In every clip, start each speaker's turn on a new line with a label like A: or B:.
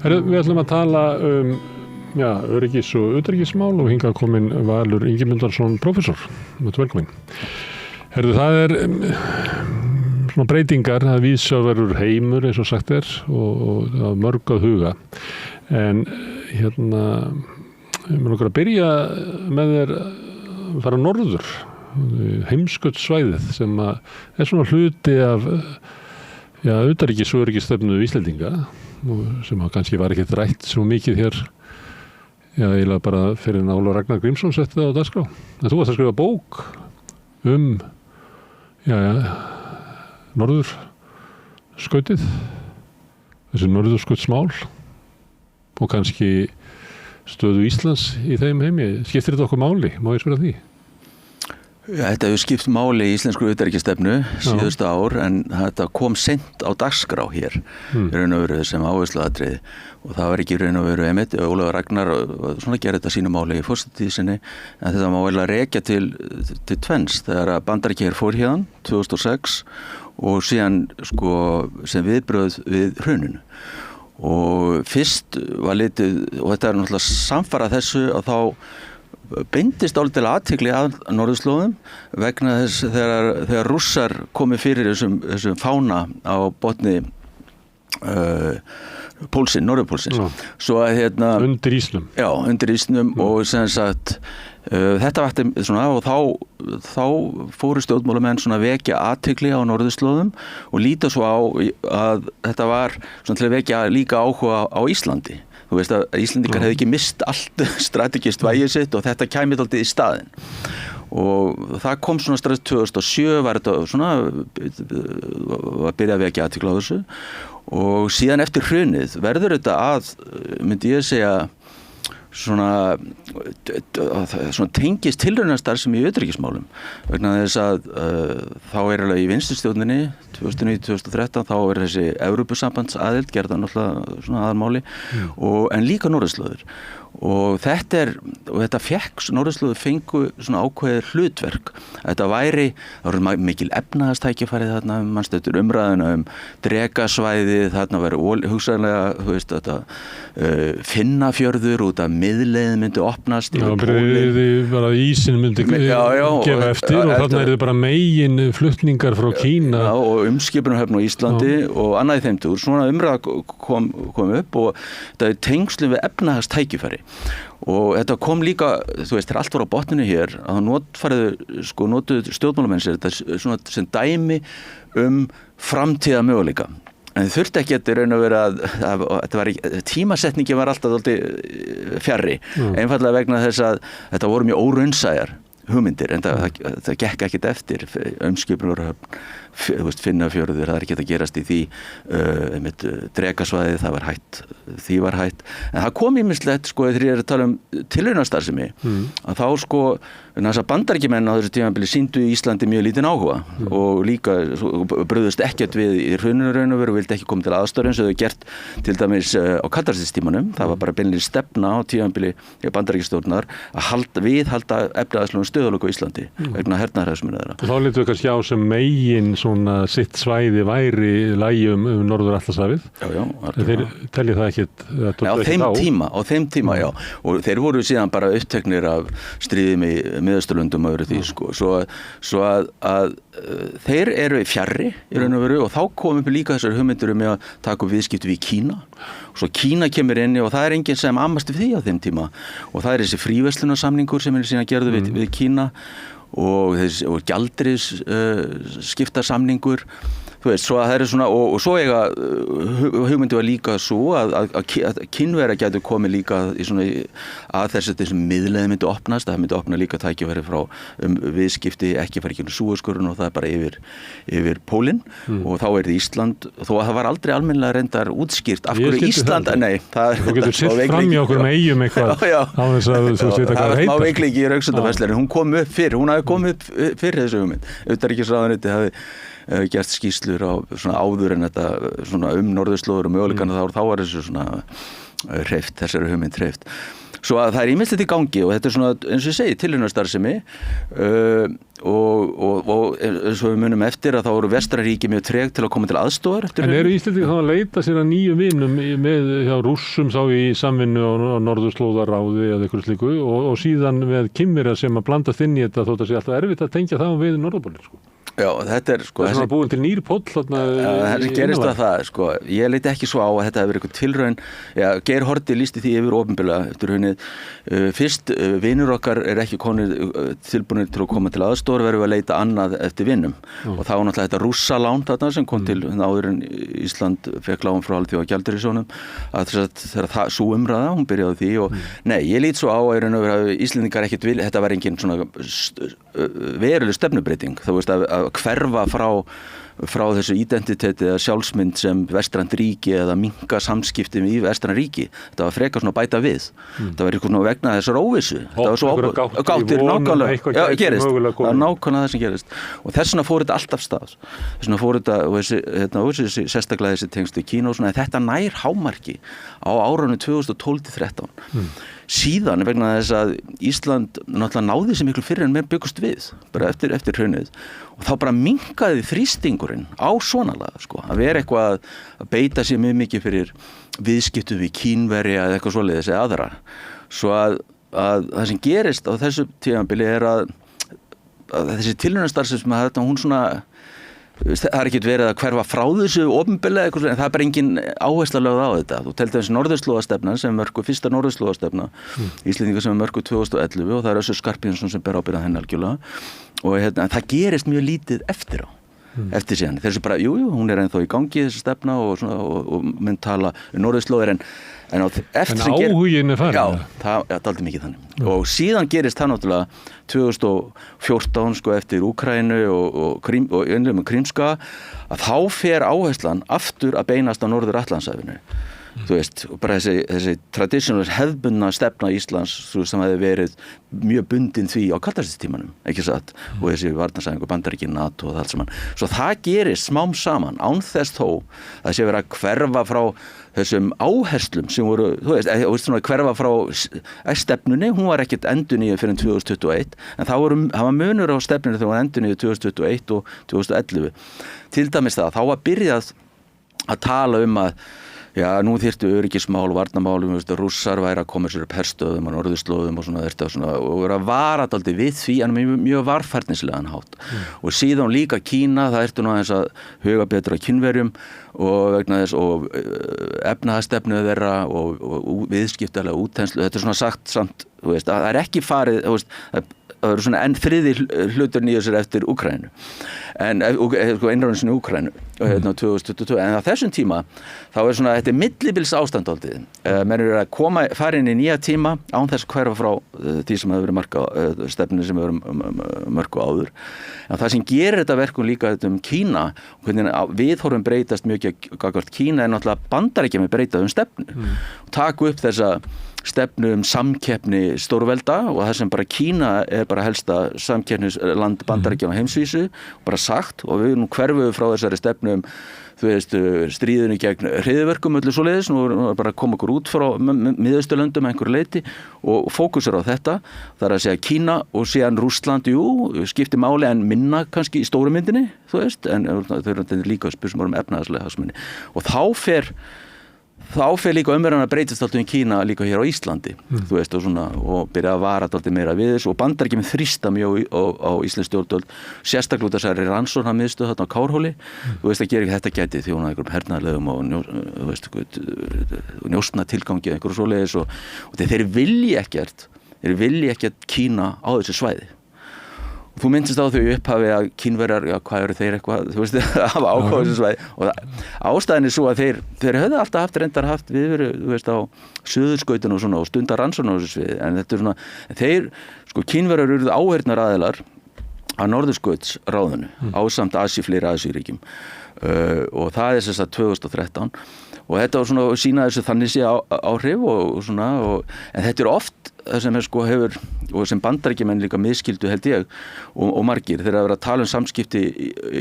A: Við ætlum að tala öryggis- og utanríkismál og hingað kominn Valur Ingimundarson prófessor. Velkomin. Það svona breytingar, það víðsjárverður heimur eins og sagt og það mörg að huga. En mér langar að byrja með þér að fara norður, heimskautssvæðið sem svona hluti af utanríkis- og öryggisstefnu Íslendinga sem kannski var ekkert rætt svo mikið hér eiginlega bara fyrir Ólafur Ragnar Grímsson setti það á dagskrá. En þú varst að skrifa bók norðurskautið, þessi norðurskautsmál og kannski stöðu Íslands í þeim heimi. Skiptir þetta okkur máli? Má ég spyrja því?
B: Þetta hefur skipt máli í íslensku utanríkisstefnu síðustu ár en þetta kom seint á dagskrá hér í raun og veru sem áhersluatriði og það var ekki í raun og veru einmitt Ólafur Ragnar svona gerði þetta sínu máli í forsetatíð sinni en þetta má eiginlega rekja til tvenns þegar Bandaríkjahher fór hérðan 2006 og síðan sem viðbrögð við hruninu og fyrst var litið og þetta náttúrulega samfara þessu að þá beindist dálítil athygli að norðurslóðum vegna þess þegar Rússar komu fyrir þessum fána á botni pólsinn, norðurpólsinn. Svo að
A: undir ísnum.
B: Já, undir ísnum og sem sagt þetta vakti svona og þá fóru stjórnmálamenn svona vekja athygli á norðurslóðum og líta svo á að þetta var svona til að vekja líka áhuga á Íslandi. Þú veist að Íslendingar hefði ekki mist allt strategist vægið sitt og þetta kæmi dálítið í staðinn. Og það kom svona strax 2007 var þetta svona var byrjað að vekja athygli á þessu og síðan eftir hrunið verður þetta myndi ég segja svona tengist tilraunastarfsemi í utanríkismálum vegna þess að þá alveg í vinstristjórninni 2009-2013 þá þessi Evrópusambandsaðild gerða náttúrulega svona aðalmáli en líka norðurslóðir og þetta fekk norðurslóðir fengu svona ákveðið hlutverk það var mikil efnahagstækifæri þarna mannstöður umræðuna Drekasvæði þarna væri hugsanlega Finnafjörður út af miðleið myndi opnast
A: bara ísinn myndi gefa eftir og þarna þið bara megin flutningar frá Kína
B: og umskipunarhöfn á Íslandi og annað í þeim túr svona umræða kom upp og þetta tengslum við efnahagstækifæri og þetta kom líka, þú veist, þegar allt var á botninu hér að það notuðu stjórnmálamenn sér þetta svona sem dæmi framtíða möguleika en þið þurfti ekki að raun og vera tímasetningi var alltaf dálítið fjarri einfaldlega vegna þess að þetta voru mjög óraunsæjar hugmyndir en það gekk ekkert eftir umskipunarhöfn Finnafjörður, það ekki að gerast í því Drekasvæði, það var hætt því var hætt, en það kom ýmislegt þegar ég að tala tilraunastarfsemi að þá þess að Bandaríkjamenn á þessu tímabili sýndu Íslandi mjög lítinn áhuga og líka brugðust ekkert við í hruninu raun og veru og vildi ekki koma til aðstoðar eins og þau gert til dæmis á Katarsis-tímanum, það var bara beinlínis stefna á tímabili Bandaríkjastjórnar að viðhalda efnahagslegum stöðugleika á Íslandi vegna hernaðarhagsmuna þeirra.
A: Og þá litum við kannski á sem megin svona sitt svæði væri lagi Norður-Atlantshafið.
B: Já.
A: Þeir telja það ekkert
B: á þeim tíma, já. Og þeir voru síðan bara uppteknir af stríðum í Miðausturlöndum og öðru því, svo að þeir eru fjarri í raun og veru og þá kom upp líka þessar hugmyndir að taka upp viðskipti við Kína. Svo Kína kemur inn og það enginn sem ammast við því á þeim tíma og það þessi fríverslunarsamningur sem síðan gerðu við Kína og gjaldeyris skiptasamningur þú veist, svo að það svona og svo hugmyndi var líka svo að Kínverjar gætu komið líka í svona að þessum miðleiði myndi opnast, það myndi opna líka tækifæri frá viðskipti ekki fara ekki Súezskurðinn og það bara yfir Pólinn og þá Ísland þó að það var aldrei almennilega reyndar útskýrt af hverju Ísland, nei
A: þú getur sitt fram í okkur með eigum eitthvað á þess að þú veit hvað
B: heitir. Það var veikleiki í Rauksundafærslu hún hafði komið upp fyrir þessu hugmynd utanríkisráðuneytið hafði gert skýrslur á svona áður en þetta svona norðurslóður og möguleikana þá var þessu svona þessari hugmynd hreyft svo að það ýmislegt í gangi og þetta svona, eins og ég segi, tilraunastarfsemi og eins og við munum eftir að þá eru Vestræríki mjög treg til að koma til aðstofar.
A: En eru Íslendingar þá að leita sér að nýjum vinum með hjá Rússum þá í samvinnu á Norðurslóðaráði eða eitthvað slíku og síðan með Kínverja sem að blandast inn í þetta þótt að sé alltaf erfitt að tengja það við Norðurpólinn, sko?
B: Já, þetta sko...
A: Það er svona búin til nýr póll þarna...
B: Það gerist það, sko. Ég leiti ekki svo á að þetta hefur eitthvað tilraun. Já, Geir Haarde lýsti því yfir opinberlega eftir hrunið. Fyrst, vinur okkar ekki konir tilbúinir til að koma til aðstoðar, verðum við að leita annað eftir vinum. Og það var náttúrulega þetta Rússalán þarna sem kom til áður en Ísland fekk lán frá Alþjóðagjaldeyrissjóðnum. Þegar sú umræða, hún byrjaði því og nei, ég lít svo á að Íslendingar ekkert vilja, þetta var engin svona veruleg stefnubreyting. Þú veist að hverfa frá þessu identiteti eða sjálfsmynd sem vestrænt ríki eða minnka samskipti í vestrænt ríki. Þetta var frekar svona bæta við. Þetta var eitthvað vegna þessar óvissu. Þetta var svo gáttir nákvæmlega. Já, gerist. Það var nákvæmlega það sem gerist. Og þess vegna fór þetta alltaf stað. Þess vegna fór þetta, og þessi sérstaklega þessi tengslu Kína og svona, þetta nær hámarki á árunum 2012-13. Síðan vegna þess að Ísland náttúrulega náði sem miklu fyrir en mér byggust við bara eftir hrunið og þá bara minnkaði þrýstingurinn á svona laga, sko, að vera eitthvað að beita sér mjög mikið fyrir viðskiptum við Kínverja eða eitthvað svoleiðis eða aðra, svo að það sem gerist á þessu tímabili að þessi tilraunastarfsemi sem þetta, hún svona það er ekkert verið að hverfa frá þessu opinberlega eitthvað, en það er bara engin áhersla lögð á þetta. Þú teldi þessi norðurslóðastefna sem mörku, fyrsta norðurslóðastefna Íslendinga sem mörku 2011 og það er Össur Skarphéðinsson sem ber ábyrgð henni algjörlega og það gerist mjög lítið eftir á. Eftir síðan. Þessu bara, jú, hún er ennþá í gangi þessi stefna og menn tala norðurslóðir en
A: áhugin er farin.
B: Já, það er aldrei mikið þannig. Og síðan gerist það náttúrulega 2014 sko eftir Úkraínu og Krímska að þá fer áherslan aftur að beinast á Norður-Atlantshafinu. Þú veist, og bara þessi traditional hefðbundna stefna Íslands sem hefði verið mjög bundin því á kaldastríðstímanum, ekki satt, og þessi varnarsæðingu Bandaríkin, NATO og það allt saman. Svo það gerist smám saman án þess þó að sé verið að hverfa frá þessum áherslum sem voru, þú veist, svona hverfa frá stefnunni, hún var ekkert endurnýjuð fyrir 2021, en það var munur á stefnunni þegar hún var endurnýjuð 2021 og 2011. Til dæmis það, þá var byrjað að tala að já, nú þyrftu öryggismál og varnarmál, rússar væri að koma sér upp herstöðum og norðurslóðum og svona og vera að vara dálítið við því en mjög varfærnislegan hátt. Og síðan líka Kína, það ertu nú aðeins að huga betur að Kínverjum og vegna þess og efnahagsstefnu þeirra og viðskiptalega útþenslu. Þetta er svona sagt samt, þú veist, að það er ekki farið, þú veist, það eru svona enn þriði hlutur nýja sér eftir Úkraínu innrásin í Úkraínu 2022, en á þessum tíma þá er svona, þetta er millibils ástand aldrei, menn eru að fara inn í nýja tíma án þess að hverfa frá því sem hefur verið stefninu sem hefur mörku áður, en það sem gerir þetta verkum líka Kína, hvernig viðhorfum breytast mjög gagnvart Kína er náttúrulega Bandaríkjamenn breytað stefnu og taka upp þessa stefnu samkeppni stórvelda og það sem bara Kína er bara helsta samkeppnisland Bandaríkjanna á heimsvísu bara sagt og við nú hverfum frá þessari stefnu þú veist, stríðinu gegn hryðjuverkum öllu svoleiðis, nú bara koma okkur út frá miðausturlöndum einhverju leyti og fókusur á þetta, það er að segja Kína og síðan Rússland, skiptir máli en minna kannski í stóru myndinni, þú veist, en þau eru líka spursmál efnahagslega hagsmuni og þá fer líka umræðan að breytast alltaf Kína líka hér á Íslandi, þú veist, og byrja að vara alltaf meira við þessu og Bandaríkjamenn þrýsta mjög á íslensk stjórnvöld, sérstaklega út af þessari rannsóknarmiðstöð þarna á Kárhóli, þú veist, að gera ekki þetta gæti þjóna einhverjum hernaðarlegum og njósna tilgangi einhverju svoleiðis og þeir vilja ekkert Kína á þessu svæði. Þú minnst á þau upphafi að Kínverjar, já, hvað eru þeir eitthvað, þú veist, að hafa áhuga á þessu svæði og ástæðan er svo að þeir höfðu alltaf haft viðveru, þú veist, á suðurskautinu og svona og stundar rannsóknir á þessu sviði, en þetta er svona, sko, Kínverjar urðu áheyrnaraðilar að Norðurskautsráðinu ásamt fleiri Asíuríkjum og það er þess að 2013 og þetta var svona að sýna þessu þannig sé áhrif og svona en þetta oft það sem sko hefur og sem Bandaríkjamenn líka miskildu held ég og margir þegar að vera að tala samskipti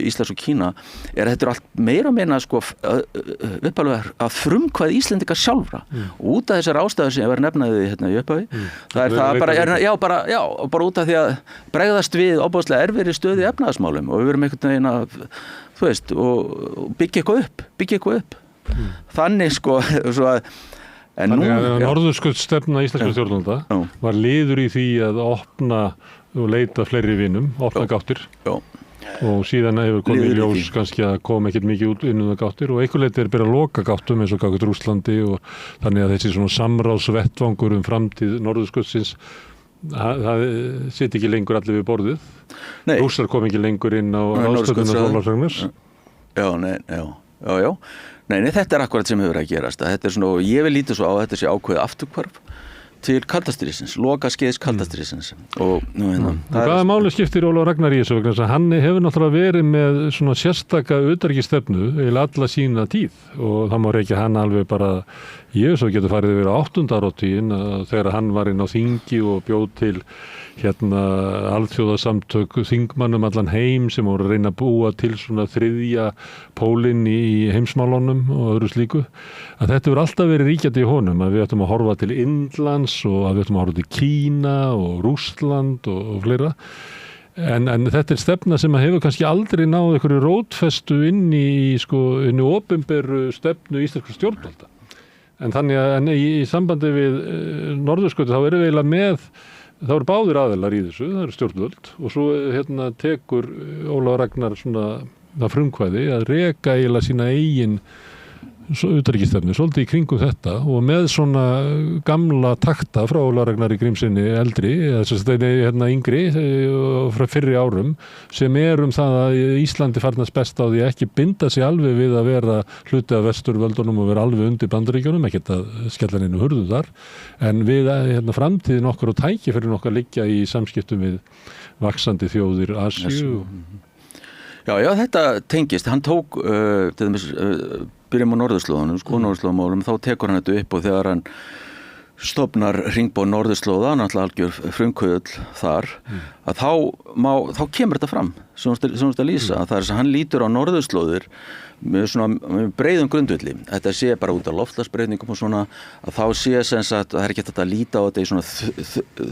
B: Íslands og Kína þetta allt meira meina sko uppalega að frumkvæði Íslendinga sjálfra og út af þessar ástæður sem ég var nefnaði hérna í upphafi bara út af því að bregðast við ofboðslega erfiðri stöðu í efnahagsmálum og við verum einhvern veginn að þú veist og byggja eitthvað upp þannig sko svo að
A: þannig að norðurskautsstefna íslenskra stjórnvalda var liður í því að opna og leita fleiri vinum, opna gáttir og síðan hefur komið í ljós kannski að koma ekkert mikið út innan það gáttir og einhver leiti byrjað að loka gáttum eins og gáttur Rússlandi og þannig að þessi svona samráðsvettvangur framtíð norðurskautsins það sitt ekki lengur allir við borðið. Rússar kom ekki lengur inn á ráðstöfunar sólarhringsins.
B: Já. Nei, þetta akkurat sem hefur að gerast. Þetta svona, og ég vil lítið svo á að þetta sé ákveðið afturhvarf til kaldastríðsins, loka skeiðs kaldastríðsins.
A: Hvaða máli skiptir Ólafur Ragnar í þessu vegna þess að hann hefur náttúrulega verið með svona sérstaka utanríkisstefnu eða alla sína tíð og það má reykja hann alveg bara svo getur farið yfir á 8. áratuginn þegar hann var inn á þingi og bjóð til alþjóðasamtök þingmannum allan heim sem voru að reyna að búa til svona þriðja pólinn í heimsmálunum og öðru slíku að þetta hefur alltaf verið ríkjandi í honum að við ættum að horfa til Indlands og að við ættum að horfa til Kína og Rússland og fleira en þetta stefna sem að hefur kannski aldrei náð einhverju rótfestu inn í opinberu stefnu íslenskra stjórnvalda en þannig að í sambandi við norðurskauti þá erum við eiginlega með það eru báðir aðilar í þessu, það eru stjórnvöld og svo tekur Ólafur Ragnar svona það frumkvæði að reka eiginlega sína eigin utanríkisstefnu, svolítið í kringum þetta og með svona gamla takta frá Ólafur Ragnar í Grímssyni eldri, yngri frá fyrri árum sem það að Íslandi farnast best á því að ekki binda sig alveg við að vera hluti af vesturvöldunum og vera alveg undir Bandaríkjunum, ekkert að skella neinu hurðu þar, en við framtíðin okkar og tækifærin okkar liggja í samskiptum við vaxandi þjóðir Asíu.
B: Já, þetta tengist, hann tók byrjum á norðurslóðunum, norðurslóðamálum, þá tekur hann þetta upp og þegar hann stofnar hringbóð norðurslóða, náttúrulega algjör frumkvöðull þar, að þá kemur þetta fram, sem þú ert að lýsa, það þess að hann lítur á norðurslóðir með breiðum grundvelli. Þetta sé bara út af loftslagsbreytingum og svona, að þá sé sem sagt, það ekki þetta að líta á þetta í svona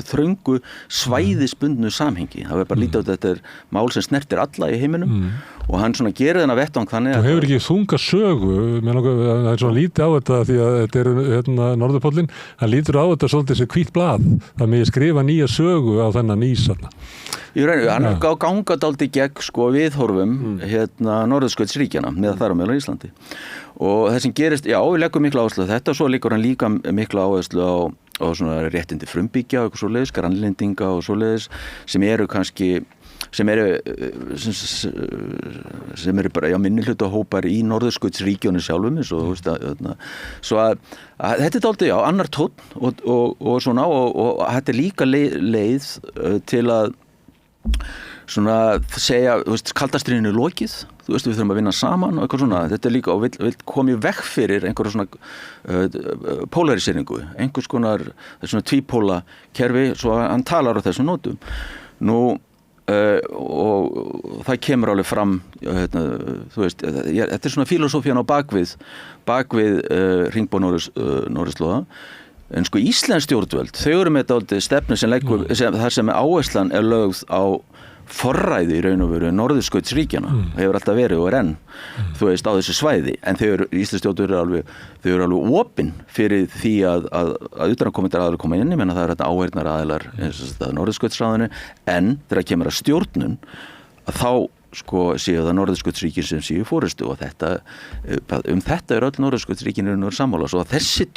B: þröngu svæðisbundnu samhengi. Það bara líta á þetta mál sem snertir alla í heiminum og hann svona gerir þennan vettvang þannig að...
A: Þú hefur ekki þunga sögu, það svona lítið á þetta því að þetta norðurpóllinn, hann lítur á þetta svolítið sem hvítt blað, það með skrifa nýja sögu á þennan ísarna.
B: Hann ganga dálítið gegn viðhorfum norðurskautsríkjanna með þar á meðal Íslandi og það sem gerist, við leggum mikla áherslu á þetta og svo líkur hann líka mikla áherslu á svona réttindi frumbyggja og eitthvað svoleiðis, grannlendinga og svoleiðis sem eru kannski sem eru bara minnihlutahópar í norðurskautsríkjónu sjálfum eins og svo að þetta dálítið annar tónn og svona og þetta líka leið til að svona segja, kaldastríðinu lokið, við þurfum að vinna saman og eitthvað svona, þetta líka og vill koma í veg fyrir einhverja svona polariseringu, einhvers konar svona tvípóla kerfi, svo hann talar á þessum nótum. Og það kemur alveg fram, þetta svona filosófían á bakvið hringbóð norðurslóða. En íslensk stjórnvöld, þau eru með þetta stefnu þar sem áherslan lögð á forræði í raun og veru norðurskautsríkjanna. Það hefur alltaf verið og enn, á þessu svæði. En íslensk stjórnvöld eru alveg opin fyrir því að utanaðkomandi aðilar koma inn, ég meina það er þetta áheyrnar aðilar norðurskautsráðinu, en þegar kemur að stjórnun, að þá séu það norðurskautsríkin sem séu fórustu og þetta öll norðurskautsríkin eru sammála svo að þessi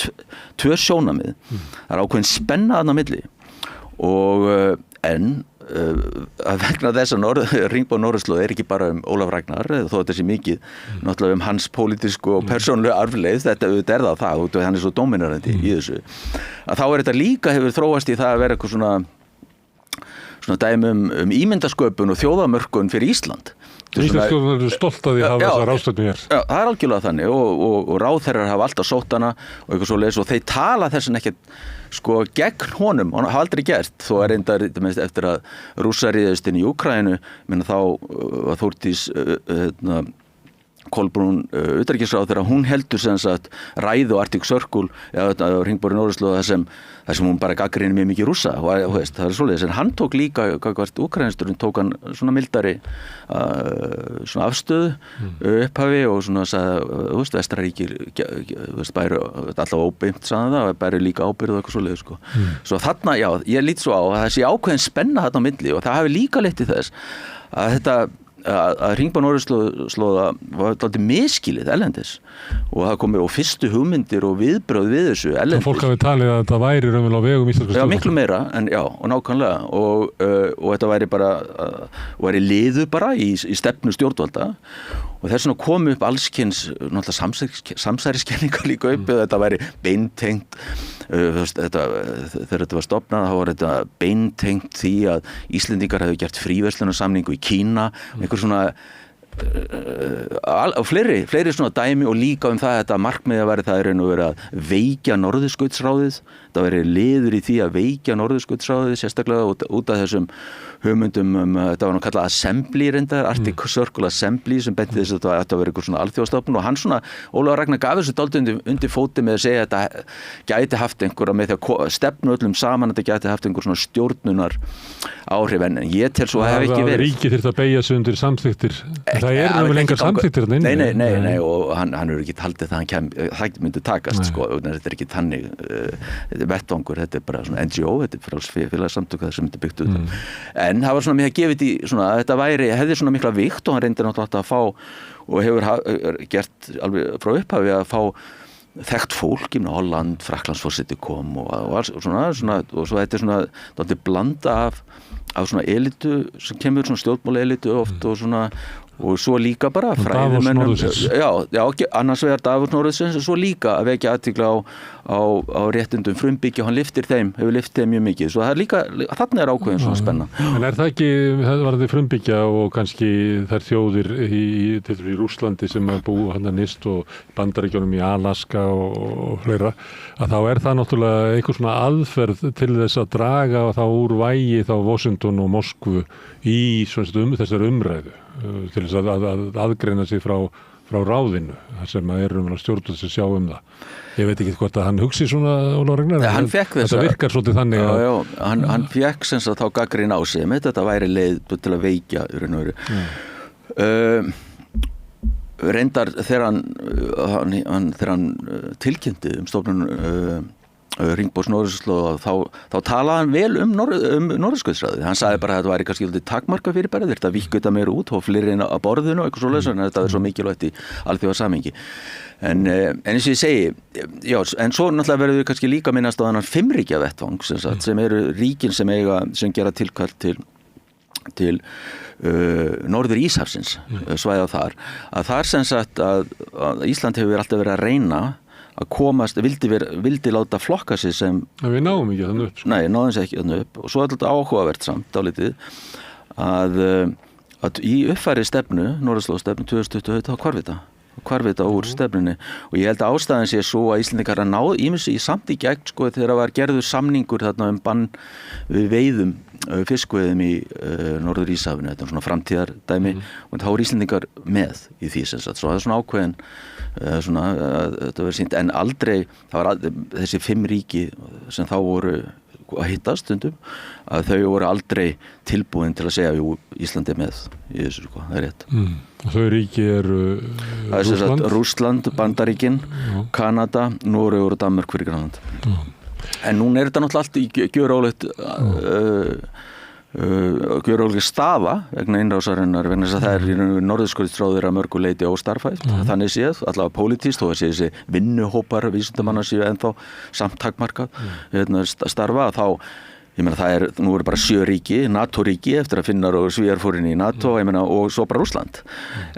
B: tvö sjónarmið það ákveðin spenna þarna á milli og að vegna þess að hringbóð norðurslóð ekki bara Ólafur Ragnar þó þetta sé mikið náttúrulega hans pólitísku og persónulegu arfleifð þetta er það og hann er svo dóminerandi í þessu að þá þetta líka hefur þróast í það að vera eitthvað svona dæmi ímyndasköpun og þjóðamörkun fyrir Ísland
A: Íslenskjóðunar eru stolt að því að hafa þessa ráðstefnu hér.
B: Já, það algjörlega þannig og ráðherrar hafa alltaf sótt hana og eitthvað svoleiðis og þeir tala þessin ekkert gegn honum, hann hafa aldrei gert þó að reyndar eftir að Rússar riðust inn í Úkraínu, þá var Þórdís Kolbrún utanríkisráðherra, hún heldur sem sagt ræðu Arctic Circle eða hringborði Norðurslóð þar sem hún bara gagnrýnir mjög mikið Rússa og það er svoleiðis, en hann tók líka gagnvart Úkraínsturinn, tók hann svona mildari svona afstöðu upphafi og svona sagði, Vestraríkir bæru alltaf óbeimt sagði það, bæru líka ábyrgð og eitthvað svoleiðis sko. Svo þarna, já, ég lít svo á að það sé ákveðin spenna þarna á milli og það hafi líka leitt í þess að þetta að hringborði Norðurslóða var dálítið miskilið erlendis og það komir á fyrstu hugmyndir og viðbrögð við þessu erlendis.
A: Fólk hafi talið að þetta væri raunverulega á vegum íslenskra stjórnvalda. Já, miklu meira, en já, og nákvæmlega og þetta væri bara væri liður bara í stefnu stjórnvalda og þess vegna kom upp allskyns náttúrulega samsæriskenningar líka upp eða þetta væri beintengt þegar þetta var stofnað þá var þetta beintengt því að Íslendingar hefðu gert fríverslunarsamningu í Kína einhver svona fleiri svona dæmi og líka það þetta markmiðið væri það raun og verið að veikja Norðurskautsráðið það væri liður í því að veikja Norðurskautsráðið sérstaklega út af þessum hugmyndum þetta var nú kallað Assembly reyndar, Arctic Circle Assembly sem benti þess að þetta ætti að vera einhver svona alþjóðastofnun og hann svona, Ólafur Ragnar gaf þessu dálítið undir fóti með að segja að þetta gæti haft einhverja með því að stefnu öllum saman þetta gæti haft einhver svona stjórnunar áhrif en ég tel svo að hef ekki verið. Ríkið þyrfti að beygja sig undir samþykktir. Það eru vel engar samþykktir þarna inni.
B: Nei, og hann hefur ekki haldið það myndi takast sko, þetta er ekki þannig vettvangur, þetta er bara svona NGO, þetta er félagssamtök það sem þetta byggt út. En það var svona mér að gefa því svona að þetta hefði svona mikla vikt og hann reyndi náttúrulega að fá og hefur gert alveg frá upphafi að fá þekkt fólk, Holland, Frakklandsforseti kom og svona og svo þetta er svona dálítið blanda af svona elitu sem kemur svona stjórnmála elitu oft og svona og svo líka bara fræðimennum annars vegar Davos Norðursins og svo líka að vekja athygli á réttindum frumbyggja, hann hefur lyft þeim mjög mikið, svo það er líka þarna er ákveðin svona spenna.
A: En er það ekki varðandi frumbyggja og kannski þær þjóðir í Rússlandi sem búa hann að nýst og Bandaríkjunum í Alaska og fleira, að þá er það náttúrulega einhver svona aðferð til þess að draga þá úr vægi þá Washington og Moskvu í þessar umræðu til þess að aðgreina sig frá ráðinu, þar sem stjórnvöld sem sjá það. Ég veit ekki hvort að hann hugsi svona Ólafur Ragnar.
B: Hann fékk þess
A: þetta virkar svolítið þannig að
B: hann fékk sem sagt þá gagnrýni á sig með þetta væri leið til að veikja reyndar þegar hann tilkynnti stofnun Hringborðs Norðurslóða þá talaði hann vel Norðurskautsráðið. Hann sagði bara að þetta væri kannski lítið takmarka fyrir bara þetta víkka þetta meira út og fleiri inn á borðinu og eitthvað svoleiðis en þetta er svo mikilvægt í alþjóðasamhengi. En eins og ég segi, já, en svo náttúrulega verður við kannski líka minnast á þennan 5 ríkja vettvang sem eru ríkin sem gera tilkall til norður Íshafsins svæða þar, að þar sem sagt að Ísland hefur alltaf verið að reyna að komast, vildi láta flokka sig sem
A: við náum ekki þannig upp.
B: Nei, náðum sér ekki þannig upp og svo er þetta áhugavert samt dálítið að í uppfæri stefnu, Norðurslóðastefnu 2020 þá hvarfita úr stefnunni og ég held að ástæðan sé svo að Íslendingar að náð ímessi samt í gegn sko þegar var gerður samningur þarna bann við veiðum fiskveiðum í Norður Íshafinu, þetta er svona framtíðardæmi og þá er Íslendingar með í því sem sagt, svo það er svona ákveðin svona, þetta verður sýnt en aldrei, það var þessi 5 ríki sem þá voru að hittast stundum, að þau voru aldrei tilbúin til að segja jú, Íslandi er með í þessu sko, það er rétt.
A: Og þau ríki eru
B: Rússland, Bandaríkin, Kanada, Noregur og Danmörk fyrir Grænland. En núna er þetta náttúrulega allt í gjörólík staða vegna innrásarinnar vegna þess að það er Norðurskautsráðið að mörgu leyti óstarfæft, þannig séð, allavega pólitískt og að sé þessi vinnuhópar vísindamanna séu ennþá samt takmarkað starfa, þá ég meina það nú eru bara 7 ríki, NATO-ríki eftir að Finnar og Svíar fóru inn í NATO og svo bara Rússland.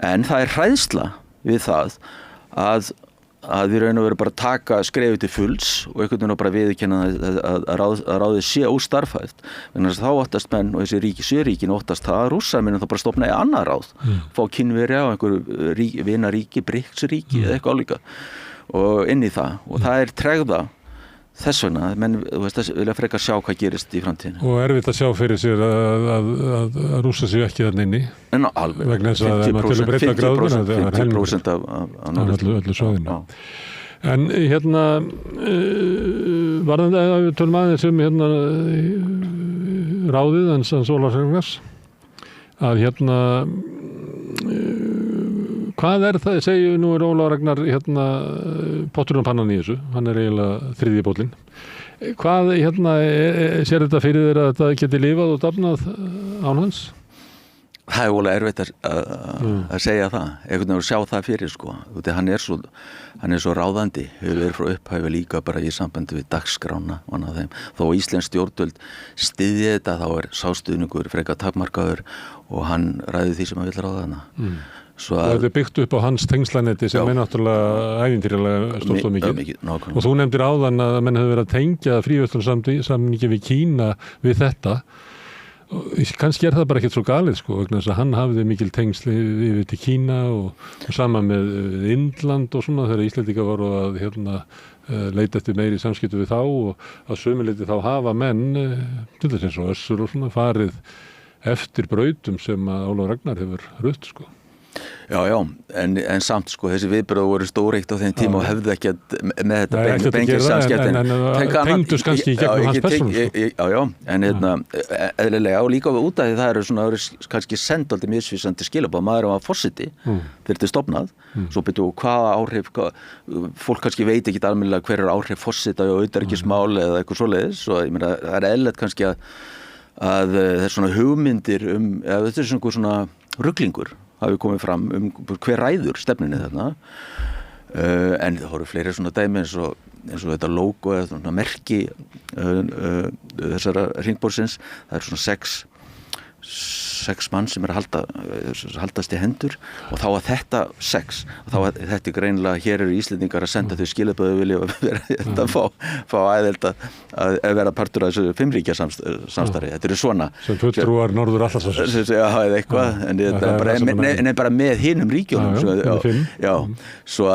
B: En það er hræðsla við það að við raun og veru bara taka skrefið til fulls og einhvern veginn bara viðurkenna að ráðið sé óstarfhæft. Þannig að þá óttast menn og þessi Sjöríkin óttast það að Rússar munu þá bara stofna í annað ráð, fá Kínverja og einhver vinaríki, BRICS-ríki eða eitthvað álíka og inn í það og það tregða þess vegna, menn vilja frekar sjá hvað gerist í framtíðinu.
A: Og erfitt að sjá fyrir sér að Rússa séu ekki þarna inni?
B: En alveg,
A: vegna þess að maður til að breyta gráðuna, það var
B: 50% af
A: öllu svæðinu. En varðandi að við tölum aðeins ráðið hans Ólafs að hvað það, segju nú Ólafur Ragnar potturinn á pannan í þessu, hann eiginlega þriðji bóllinn. Hvað sér þetta fyrir þér að þetta geti lifað og dafnað án hans?
B: Það voðalega erfitt að segja það, einhvern veginn að sjá það fyrir sko. Hann er svo ráðandi, hefur verið frá upphæfi líka bara í sambandi við dagskrána og annað þeim. Þó íslensk stjórnvöld styðji þetta, þá sástuðningur frekar takmarkaður og hann ræði því sem hann vill ráða hana.
A: Það er byggt upp á hans tengslanetti sem er náttúrulega ævintýralega stórt og mikið. Og þú nefndir áðan að menn hefur verið að tengja fríverslunarsamningi við Kína við þetta. Kannski það bara ekkert svo galið sko, vegna þess að hann hafði mikil tengsl yfir til Kína og saman með Indland og svona þegar Íslendingar voru að leita eftir meiri samskipti við þá og að sömuleyti þá hafa menn til þess eins og Össur og svona farið eftir brautum sem að Ólafur Ragnar hefur rutt sko.
B: Já, en samt sko, þessi viðbröð voru stóreikt á þeim tíma og hefðu ekki með þetta bengið samskiptin.
A: En tengdust kannski í gegnum hans persónu.
B: Já, en eðlilega og líka út af því það eru kannski sendaldi misvísandi skilabóð, maður var forseti fyrir til stofnað, svo byrju hvaða áhrif, fólk kannski veit ekki almennilega hver áhrif forseta og utanríkismál eða eitthvað svoleiðis, og ég meina það eðlilegt kannski að það er svona hugmyndir þetta er svona ruglingur hafi komið fram hver ræður stefnunni þarna en það voru fleiri svona dæmi eins og þetta logo eða svona merki þessara hringborðsins, það eru svona sex mann sem haldast í hendur og þá að þetta sex og þá að þetta greinilega hér eru Íslendingar að senda þau skilaboð vilja vera fá aðild að vera partur af þessu fimmríkja samstarfi. Þetta eru svona
A: sem fulltrúar Norður Atlantshafsins
B: eða eitthvað en bara með hinum ríkjunum svo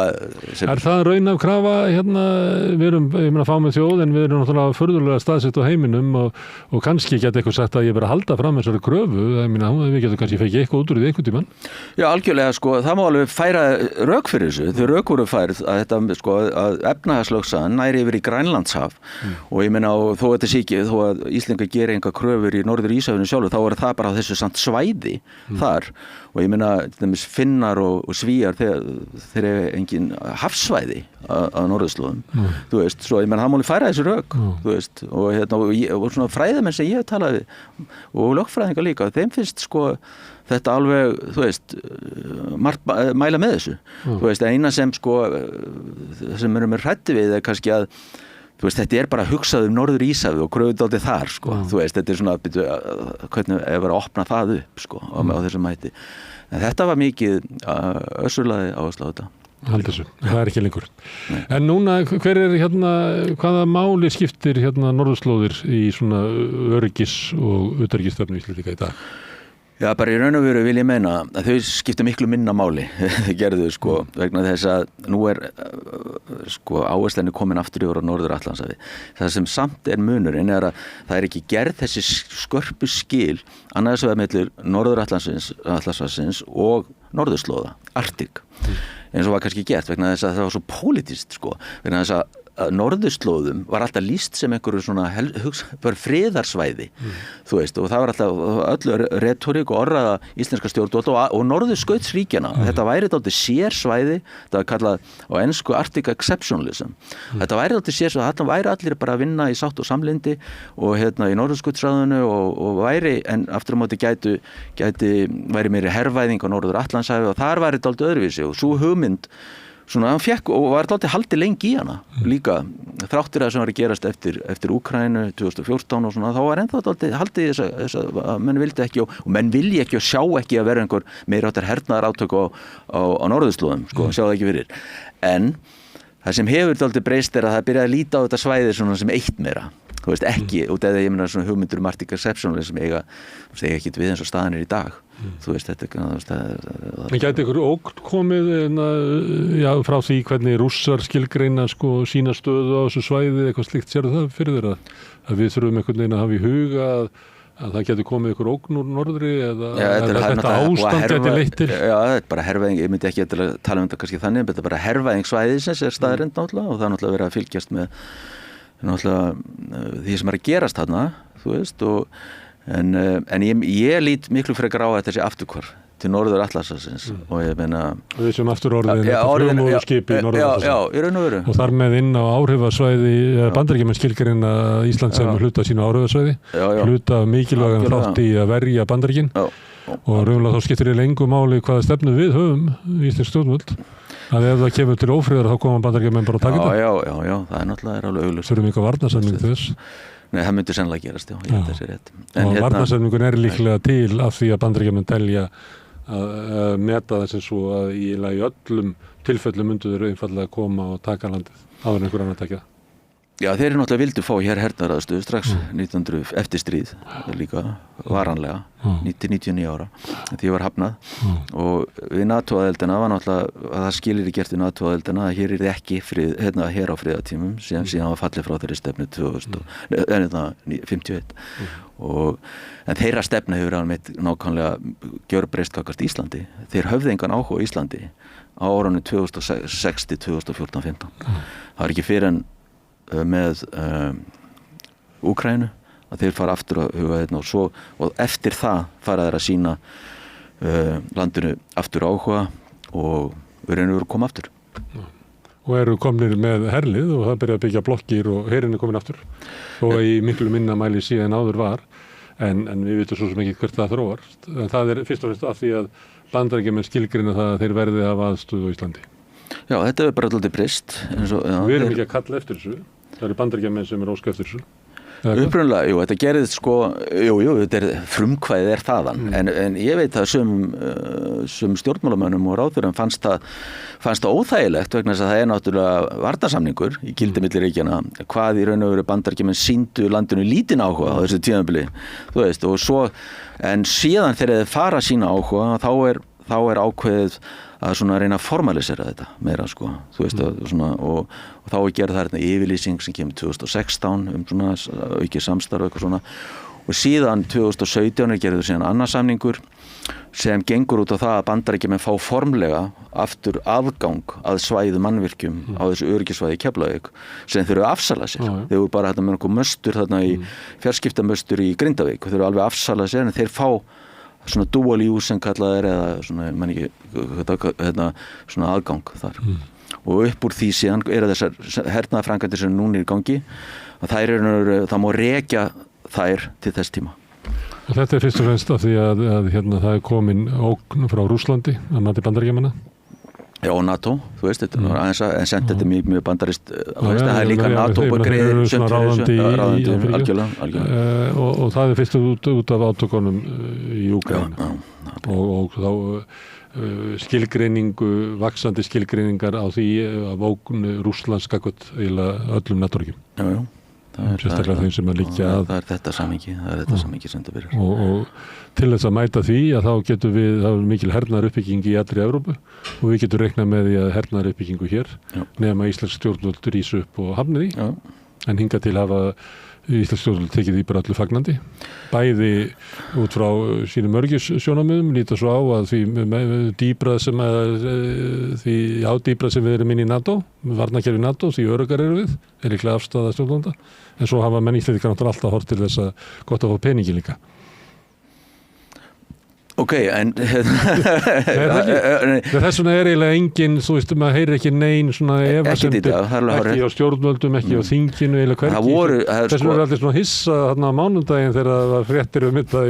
A: Er það raun af krafa við erum fámenn þjóð en við erum náttúrulega furðulega staðsett á heiminum og kannski geta eitthvað sagt að ég verið að halda fram þessari kröfu við getum kannski fekið eitthvað út úr því einhvern tímann. Já,
B: algjörlega sko, það má alveg færa rök fyrir þessu. Þau rök voru færð að þetta sko, að efnahagslögsagan næri yfir í Grænlandshaf og ég meina þó að þetta sé ekki, þó að Íslendingar geri enga kröfur í Norður Íshafinu sjálfu, þá er það bara þessu samt svæði þar og ég meina Finnar og Svíar þeir eru engin hafsvæði að norðurslóðum, þú veist, svo ég meina það má alveg færa þessu rök, þú veist, og svona fræðamenn sem ég hef talað við og lögfræðingar líka, þeim finnst sko þetta alveg, þú veist, mæla með þessu. Þú veist, eina sem sko, sem erum við hræddir við er kannski að, þú veist, þetta er bara hugsað Norður Íshafið og kröfuð dálítið þar, sko. Þú veist, þetta er svona, hvernig er að opna það upp, sko, á þessum mæti. En þetta var mikið össurlaði áherslu á þetta.
A: Þessu, það er ekki lengur. Nei. En núna, hver er hvaða máli skiptir norðurslóðir í svona öryggis og utanríkisstefnu Íslendinga í dag?
B: Já, bara í raun og veru vil ég meina að þau skipta miklu minna máli, gerðu sko, vegna þess að nú er sko áherslan komin aftur yfir á Norður Atlantshafi. Það sem samt er munurinn er að það er ekki gerð þessi skörpu skil annars vegar milli Norður Atlantshafsins og norðurslóða, Arktík. Eins og var kannski gert vegna þess að það var svo pólitískt sko, vegna þess að norðurslóðum var alltaf lýst sem einhverju svona bara friðarsvæði, þú veist, og það var alltaf öll retorík og orðaða íslenska stjórnvöld og norðurskautsríkjana. Þetta væri dálítið sérsvæði, það var kallað á ensku Arctic Exceptionalism. Þetta væri dálítið sérsvæði, þarna væri allir bara að vinna í sátt og samlyndi og í norðurskautsráðinu og væri, en aftur á móti væri meiri hervæðing á Norður Atlantshafi og þar væri dálítið öðruvísi og svo hugmynd svona hann fekk og var dálítið haldið lengi í hana líka, þráttir það sem var að gerast eftir Úkraínu 2014 og svona, þá var ennþá dálítið haldið þess að menn vildi ekki og menn vilji ekki og sjá ekki að vera einhver meira áttar hernaðar átök á norðurslóðum, sko, sjá það ekki fyrir. En Það sem hefur dálítið breyst að það byrjaði að líta á þetta svæði svona sem eitt meira. Þú veist, ekki, út af því ég meina svona hugmyndur Arctic Exceptional sem eiga ekki við eins og staðan í dag. Þú veist, þetta
A: En gæti ykkur ógn komið frá því hvernig Rússar skilgreina sína stöðu á þessu svæði, eitthvað slíkt, sérðu það fyrir þér að við þurfum einhvern veginn að hafa í huga að það geti komið ykkur ógn úr norðri eða þetta ástand geti leitt til?
B: Já, þetta er bara hervæðing, ég myndi ekki að tala um þetta kannski þannig, þetta er bara hervæðing svæðisins staðreynd náttúrulega og það er náttúrulega verið að fylgjast með náttúrulega því sem er að gerast þarna, þú veist, en ég lít miklu frekar á þetta sé afturhvarf til norður Atlantsafsins og ég meina
A: við sem aftur orðin flugmóðurskip í norður Atlantsafsins
B: í raun og veru
A: og þar með inn á áhrifasvæði Bandaríkjamenn skilgreina Ísland sem hluta sínu áhrifasvæði hluta mikilvægan þátt í að verja Bandaríkin og raunlega þá skiptir í engu máli hvaða stefnu við höfum íslensk stjórnvöld að ef það kemur til ófriðar þá koma Bandaríkjamenn bara að taka þetta
B: já, það er náttúrulega alveg augljóst
A: þurfum ekki að varnarsamning þess
B: Nei, það myndi sennilega gerast, ég held þessi rétt.
A: Og varnarsamningun líklega til af því að Bandaríkjamenn telja að meta þessi svo að í öllum tilfellum myndu þeir einfallega koma og taka landið áður en einhver annar takja.
B: Já, þeir náttúrulega vildu fá hér hernaðaraðstöðu strax 1900 eftir stríð líka varanlega 99 ára því var hafnað og við NATO-aðeldina var náttúrulega að það skilir í gert við NATO-aðeldina að hér ekki frið, hér á friðartímum síðan var fallið frá þeirri stefnu 1951 en þeirra stefna hefur alveg nákvæmlega gjörbreyst gagnvart Íslandi þeir höfðu engan áhuga á Íslandi á árunum 2006 til 2014-15 það var ekki fyrir en með Úkraínu að þeir fara aftur að huga þetta og eftir það fara þeir að sína landinu aftur áhuga og við reynum að koma aftur.
A: Og eru komnir með herlið og það byrja að byggja blokkir og herinn er komin aftur og í miklu minna mæli síðan áður var en við vitum svo sem ekki hvert það þróast en það er fyrst og fremst af því að Bandaríkjamenn skilgreina það að þeir verði að hafa aðstöðu á Íslandi. Já,
B: þetta er bara alltaf breyst.
A: Við erum ekki að kalla eftir þessu. Það eru Bandaríkjamenn sem eru óska eftir þessu.
B: Upprunalega, þetta gerðist þetta frumkvæðið er þaðan en ég veit að sum stjórnmálamönnum og ráðherrum fannst það óþægilegt vegna þess að það er náttúrulega varnarsamningur í gildi milli ríkjanna hvað í raun og veru Bandaríkjamenn sýndu landinu lítinn áhuga á þessu tímabili þú veist og svo en síðan þegar þeir fara sína áhuga þá er ákveðið að svona reyna að formalisera þetta meira þú veist og þá er gerð þarna yfirlýsing sem kemur 2016 svona aukið samstarf og eitthvað svona og síðan 2017 er gerður síðan annar samningur sem gengur út á það að Bandaríkjamenn fá formlega aftur aðgang að svæðu mannvirkjum á þessu öryggissvæði í Keflavík sem þeir eru að afsala sér þeir eru bara með einhver möstur þarna í fjarskiptamöstur í Grindavík og þeir eru alveg að afsala sér en þeir fá svona dual use sem kallað er eða svona, man ekki, svona aðgang þar og upp úr því síðan eru þessar hernaðarframkvæmdir sem núna er í gangi og það má rekja þær til þess tíma.
A: Og þetta er fyrst og fremst af því að það er komin ógn frá Rússlandi að mati Bandaríkjamanna? Já,
B: og NATO, þú veist, þetta er aðeins en sent þetta mjög bandarist, það er líka NATO og greiðir
A: sem ráðandi
B: algjörlega.
A: Og það er fyrst út af átökunum í Úkraínu og þá vaxandi skilgreiningar á því að ógn Rússlands gagnvart eiginlega öllum NATO-ríkjum.
B: Já.
A: Sérstaklega þeim sem að liggja að
B: það er þetta samhengi sem þetta byrjar
A: og til þess að mæta því að þá getum við það er mikil hernaðaruppbygging í allri Evrópu og við getum reiknað með því að hernaðaruppbyggingu hér nema íslensk stjórnvöld rís upp og hafni því en hingað til hafa íslensk stjórnvöld tekið því bara öllu fagnandi bæði út frá sínum örygissjónarmiðum líta svo á að dýbrað sem við erum inn í NATO varnarkerfi NATO því öruggar eru við er líklega afstaða stjórnvalda en svo hafa menn Íslendingar náttúrulega alltaf hort til þess að gott að fá peningi líka.
B: Ok, en
A: þess vegna er eiginlega engin, þú veist, maður heyrir ekki nein svona efasemdir, ekki á stjórnvöldum, ekki á þinginu eða hvergi. Þess vegna er allir svona hissa þarna á mánudaginn þegar það var fréttir þetta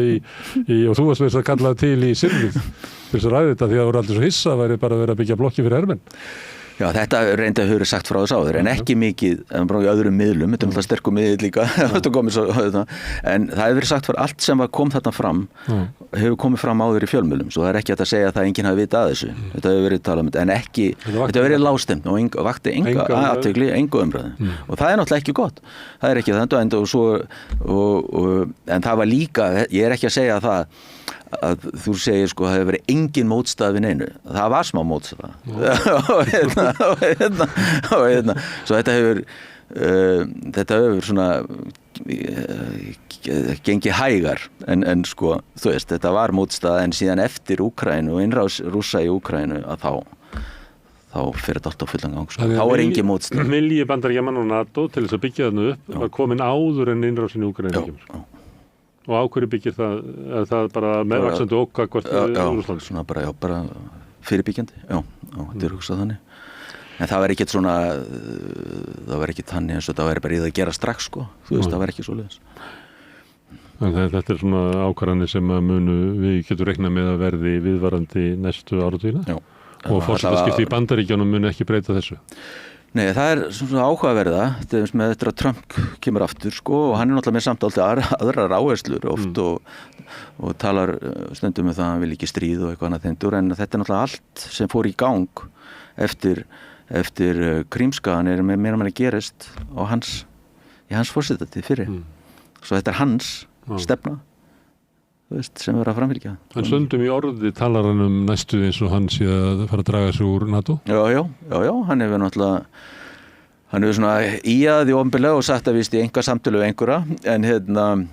A: og þú varst að kalla til í Sirlið til þess að ræða þetta því að það voru allir svo hissa að væri bara að vera að byggja blokki fyrir hermenn.
B: Já, þetta reyndi að höfðu sagt frá þess áður, en ekki mikið, en bara í öðrum miðlum, þetta náttúrulega sterkum miðl líka, en það hefur verið sagt fyrir allt sem kom þarna fram, hefur komið fram áður í fjölmiðlum, svo það ekki hægt að segja að það enginn hafi vitað að þessu, þetta hefur verið talað um þetta, en ekki, þetta hefur verið lágstemt og vakti enga athygli, enga umræðu, og það er náttúrulega ekki gott, það er ekki þetta, en það var líka, ég er ekki að segja það, að þú segir sko það hefur verið engin mótstaða við neinu, það var smá mótstaða og hérna svo þetta hefur svona gengið hægar en sko þú veist þetta var mótstaða en síðan eftir Úkraínu og innrás Rússa í Úkraínu að þá fyrir þetta alltaf fullan gang sko. Þá er engin mótstaða.
A: Vilji Bandaríkjamanna og NATO til þess að byggja þarna upp var komin áður en innrásin í Úkraínu kemur. Og á hverju byggir það? Er það bara meðvaxandi ók hvort Rússland?
B: Svona bara fyrirbyggjandi. Já, þetta er hugsað þannig. En það var ekkert svona, það var ekkert þannig eins og það var bara í það að gera strax sko. Þú veist, það var ekki svoleiðis.
A: En þetta er svona ákvarðanir sem að við getum reiknað með að verði viðvarandi næstu áratugina? Já. Og forsetaskipti í Bandaríkjunum mun ekki breyta þessu?
B: Nei, það er svona áhugaverða með þetta að Trump kemur aftur sko og hann er náttúrulega með samt alltaf aðrar áherslur oft og talar stundum það að hann vil ekki stríð og eitthvað annað þendur en þetta er náttúrulega allt sem fór í gang eftir Krímskagan er meira að gerist á í hans forsetati fyrir. Svo þetta er hans stefna sem verður að framfylgja.
A: En stundum í orði talar hann næstu eins og hann sé að fara að draga sig úr NATO?
B: Já, hann hefur náttúrulega hann hefur svona íað í opinberlega og sagt að víst í einkasamtölu einhverja en það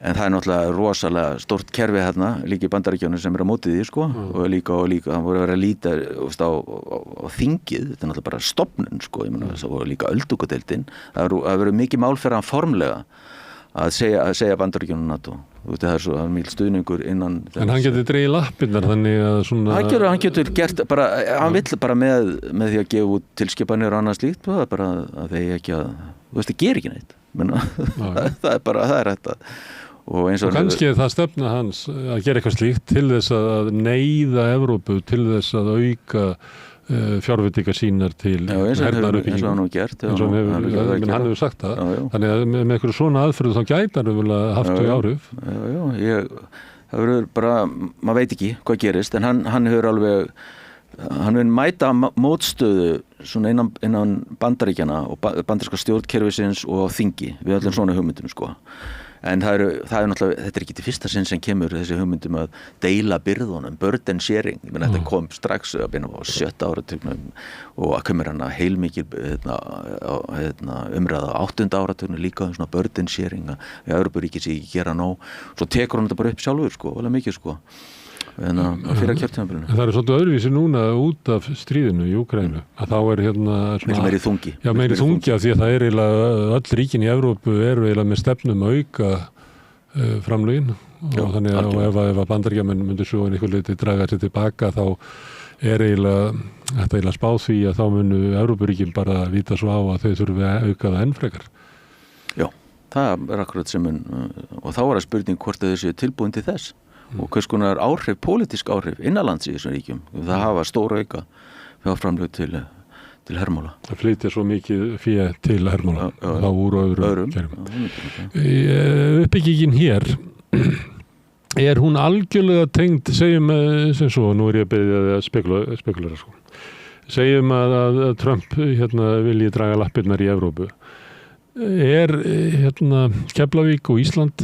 B: er náttúrulega rosalega stórt kerfi hérna líka í Bandaríkjunum sem er á móti því sko og líka hann voru að vera að líta á þingið, þetta er náttúrulega bara stofnun sko, ég meina þess að voru líka öldungadeildin það verður mikið mál fyrir hann formlega að segja Bandaríkjunum NATO. Það er svo mikil stuðningur innan þess. En
A: hann getur dregið lappirnar þannig að svona...
B: Hann getur gert bara, hann vill bara með því að gefa út tilskipanir og annað slíkt, það er bara að þeir ekki að, þú veist, það gerir ekki neitt. Það er bara, það er þetta. Og
A: kannski er það stefna hans að gera eitthvað slíkt til þess að neyða Evrópu, til þess að auka fjárveitingar sínar til
B: hernaðaruppbyggingu
A: hann hefur sagt það þannig að með einhverju svona aðferðu þá gæti hann haft þau áhrif
B: það verður bara maður veit ekki hvað gerist en hann hefur alveg hann vil mæta mótstöðu svona innan Bandaríkjanna og bandaríska stjórnkerfisins og þingi við öllum svona hugmyndum sko en það er náttúrulega, þetta er ekki til fyrsta sinn sem kemur þessi hugmyndum að deila byrðunum, burden sharing, þetta kom strax á 7. áratugnum og að kemur hana heilmikil umræða á 8. áratugnum líka svona burden sharing að Evrópuríki sé ekki gera nóg, svo tekur hann þetta bara upp sjálfur sko, alveg mikið sko fyrir kjörtímabilinu.
A: En það er svolítið öðruvísi núna út af stríðinu í Úkraínu að þá er svona
B: meiri þungi.
A: Já, meiri þungi af því að það er eiginlega öll ríkin í Evrópu eru eiginlega með stefnum að auka framlögin og þannig að ef að Bandaríkjamenn myndu svo einhver leyti draga sér tilbaka þá er eiginlega spáð því að þá munu Evrópuríkin bara vita svo á að þau þurfi að auka það enn frekar.
B: Já, það er akkurat sem og þá er að spurning hvort þau séu tilbúin til þess og hvers konar áhrif, pólitísk áhrif innanlands í þessum ríkjum. Það hafa stóra auka fjárframlög til hermála.
A: Það flytja svo mikið fé til hermála þá úr öðrum kerfum. Uppbyggingin hér er hún algjörlega tengd segjum sem svo, nú er ég að beðja að spekulera sko. Segjum að Trump vilji draga lappirnar í Evrópu. Er Keflavík og Ísland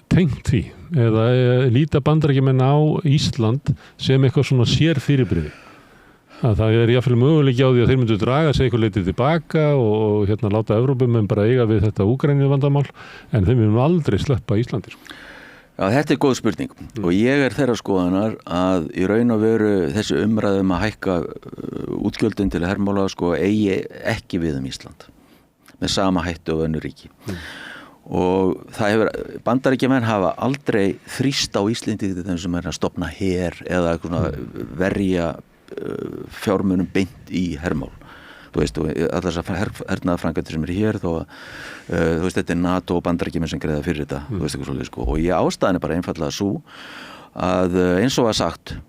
A: tengt því eða líta Bandaríkjamenn á Ísland sem eitthvað svona sérfyrirbrigði að það er jafnvel möguleiki á því að þeir myndu draga sig eitthvað leyti tilbaka og láta Evrópumenn bara eiga við þetta Úkraínu vandamál en þeim munum aldrei sleppa Íslandi sko.
B: Já, þetta er góð spurning og ég er þeirra skoðanar að í raun og veru þessi umræðum að hækka útgjöldin til hermála sko eigi ekki við Ísland með sama hættu og önnur ríki og Bandaríkjamenn hafa aldrei þrýst á Íslandi þeim sem að stofna her eða verja fjármunum beint í hermál þú veist, allar þessar hernaðarframkvæmdir sem hér þó að þú veist, þetta er NATO og Bandaríkjamenn sem greiða fyrir þetta þú veist eitthvað svolítið sko og ástæðan er bara einfaldlega svo að eins og var sagt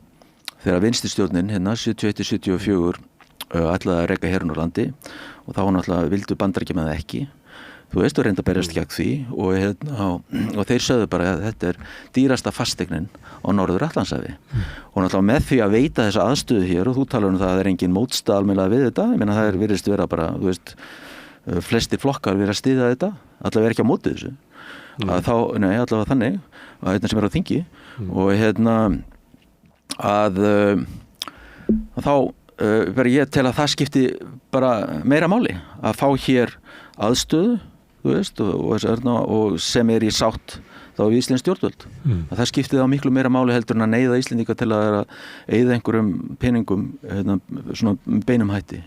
B: þegar vinstristjórnin 71-74 ætlaði að reka herinn úr landi og þá náttúrulega vildu Bandaríkjamenn það ekki. Þú veist, þú reynda að berjast gegn því og þeir sögðu bara að þetta er dýrasta fasteignin á Norður-Atlantshafi. Og náttúrulega með því að veita þessa aðstöðu hér og þú talar það að það engin mótstaða almennilega við þetta, ég meina það virðist vera bara, þú veist, flestir flokkar verið að styðja þetta, allavega ekki á móti þessu. Að þá, allavega þannig, að sem á þingi og að þá verður ég til að það skipti bara meira máli að fá hér aðstöðu, þú veist, og sem í sátt þá við íslensk stjórnvöld. Að það skipti þá miklu meira máli heldur en að neyða Íslendinga til að eyða einhverjum peningum svona beinum hætti.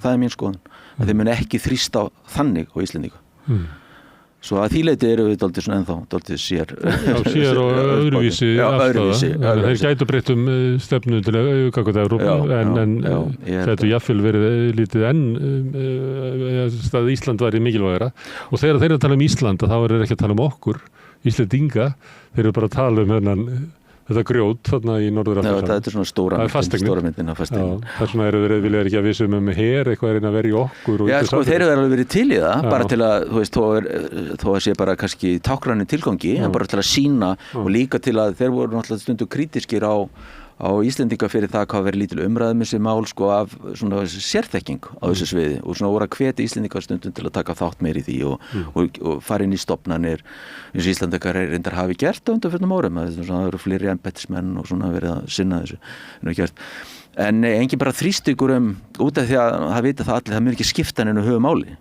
B: Það er mín skoðun. Að þeir muni ekki þrýsta þannig á Íslendinga. Svo að því leyti eru við dálítið svona ennþá, dálítið sér.
A: Já, sér og öðruvísi afstöða. Þeir gætu breytt stefnu til auðgangað Evrópu, en þetta jafnvel verið lítið að Ísland væri mikilvægara. Og þegar þeir eru að tala um Ísland, þá eru þeir ekki að tala um okkur, Íslendinga, þeir eru bara að tala um þetta grjót þarna í Norður-Atlantshafi.
B: Já, þetta er svona stóra myndin af fasteignin.
A: Það er svona vilja ekki að vissum her eitthvað reyna að vera í okkur.
B: Já, sko, þeir eru alveg verið til í það, bara til að, þú veist, þó að sé bara kannski tákrænu tilgangi, en bara til að sýna og líka til að þeir voru náttúrulega stundu krítiskir á Íslendinga fyrir það hvað verið lítil umræðum þessi mál sko af svona sérþekking á þessu sviði og svona voru að hvetja Íslendinga stundum til að taka þátt meir í því og fara inn í stofnanir eins og Íslendingar reyndar hafi gert á undanförnum árum að það eru fleiri embættismenn og svona verið að sinna þessu en engin bara þrýstingur út af því að það vita það allir það mun ekki skipta neinu höfumáli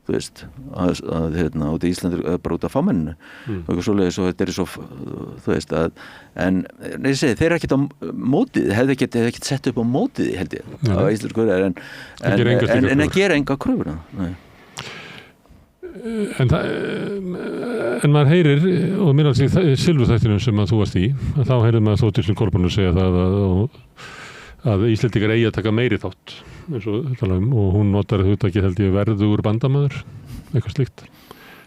B: þú veist, út í Íslandur bara út af fámenninu og eitthvað svoleiðis og þetta er svo, þú veist en ég segi, þeir eru ekkert á mótið, hefðu ekkert sett upp á mótið held ég, á íslensku en að gera enga kröfur
A: En maður heyrir og mér alls í silfurþættinum sem að þú varst í, þá heyrir maður Þórdísi Kolbrúnu segja það að Íslendingar eigi að taka meiri þátt eins og tala og hún notar hugtakið held ég verður bandamaður eitthvað slíkt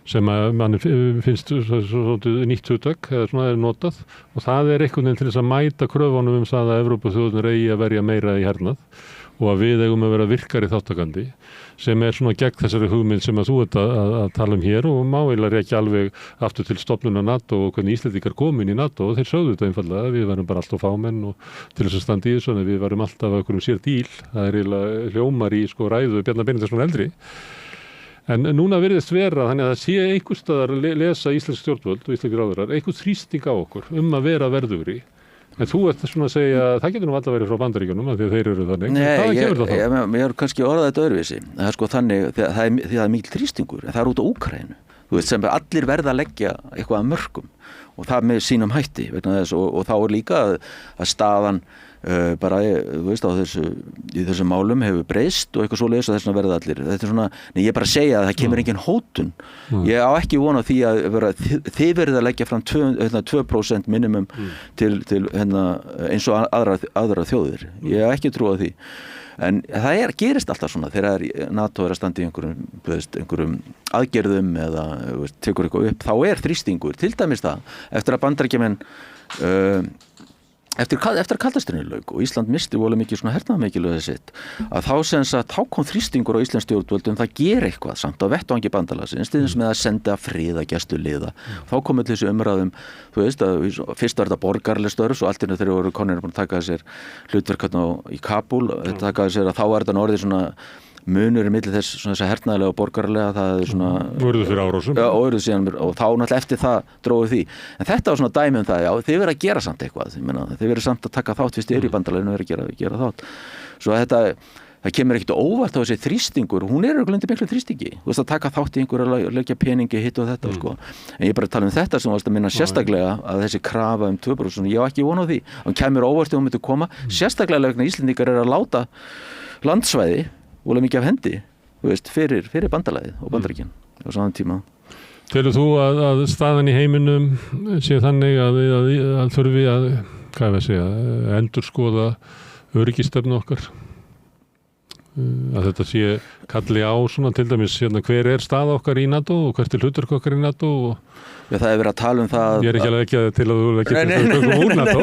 A: sem að manni finnst nýtt hugtak eða svona er notað og það er einhvern veginn til þess að mæta kröfunum það að Evrópuþjóðirnar eigi að verja meira í hernað og að við eigum að vera virkari þáttakandi sem er svona gegn þessari hugmynd sem að þú ert að tala hér og má eiginlega ekki alveg aftur til stofnunar NATO og hvernig Íslendingar komin í NATO og þeir sögðu þetta einfallega við varum bara alltaf fámenn og til þess að standa í þessu við varum alltaf að okkur sér díl það er eiginlega hljómar í ræðu Bjarna Benediktsson eldri en núna virðist vera þannig að það sé einhvers staðar lesa íslensk stjórnvöld og íslenskir ráðherrar einhvers þrýsting á okkur að vera verðugri En þú ert svona að segja að það getur nú alltaf verið frá Bandaríkjunum af því að þeir eru þannig.
B: Nei, ég er kannski orðað þetta öðruvísi. Það er sko þannig, það er mikil þrýstingur, það er út á Úkraínu. Þú veist, sem allir verða að leggja eitthvað að mörkum og það með sínum hætti vegna þess og þá er líka að staðan bara, þú veist, í þessum málum hefur breyst og eitthvað svoleiðis og þess að verða allir. Þetta er svona, ég er bara að segja að það kemur engin hótun. Ég á ekki von á því að þið verðið að leggja fram 2% minimum til eins og aðra þjóðir. Ég á ekki trú á því. En það gerist alltaf svona þegar NATO er að standa í einhverjum aðgerðum eða tekur eitthvað upp, þá er þrýstingur, til dæmis það, eftir að Bandaríkjamenn eftir að kaldastríðinu lauk og Ísland misti voru mikið svona hernaðarmikilvægi sitt að þá kom þrýstingur á íslensk stjórnvöldum það gera eitthvað samt á vettvangi bandalagsins til þess með að senda friðargæsluliða þá kom öll þessi umræðum þú veist að fyrst var þetta borgaraleg störf og allt þegar voru konur búin að taka sér hlutverk í Kabúl taka sér að þá var þetta orðið svona munur í milli þess svona hernaðarlega og borgaralega það er svona
A: urðu fyrir árásum
B: og þá náttúrulega eftir það dróðu því en þetta var svona dæmi um það já þið verið að gera samt eitthvað þið verið samt að taka þátt fyrst í bandalaginu verið að gera þátt svo það kemur ekkert óvart á þessi þrýstingur hún er örugglega miklu þrýstingi þú veist að taka þátt í einhverju að leggja peningi hitt og þetta sko en ég bara tala um þetta sem varst að minna sérstaklega að þessi krafa 2% ég á ekki von á því hann kemur óvart ef hún myndi koma sérstaklega vegna Íslendingar eru að láta landsvæði og mikið af hendi, þú veist, fyrir bandalagið og Bandaríkin á saman tíma.
A: Telur þú að staðan í heiminum sé þannig að þurfi að, endurskoða öryggisstefnu okkar? að þetta sé kalli á svona til dæmis hver staða okkar í NATO og hvert hlutverk okkar í NATO og
B: Já, það hefur verið að tala um það
A: ég ekki alveg ekki til að þú ekki úr NATO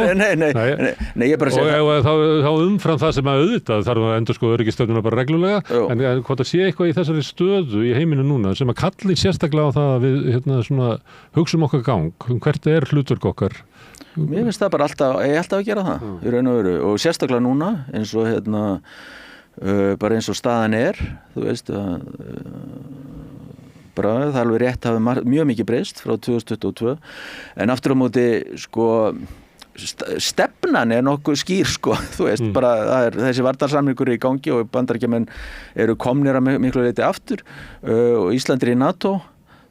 B: Nei, ég bara segja
A: og þá umfram það sem að auðvitað þarf að endurskoða öryggisstöðuna bara reglulega en hvort það sé eitthvað í þessari stöðu í heiminu núna sem að kalli sérstaklega á það að við svona hugsum okkar gang hvert hlutverk okkar
B: Mér finnst það bara alltaf að gera það í raun og veru og sérstaklega núna eins og bara eins og staðan þú veist bara það alveg rétt hafi mjög mikið breyst frá 2022 en aftur á móti sko stefnan nokkuð skýr sko þú veist bara þessi varnarsamningur í gangi og Bandaríkjamenn eru komnir að miklu leyti aftur og Ísland í NATO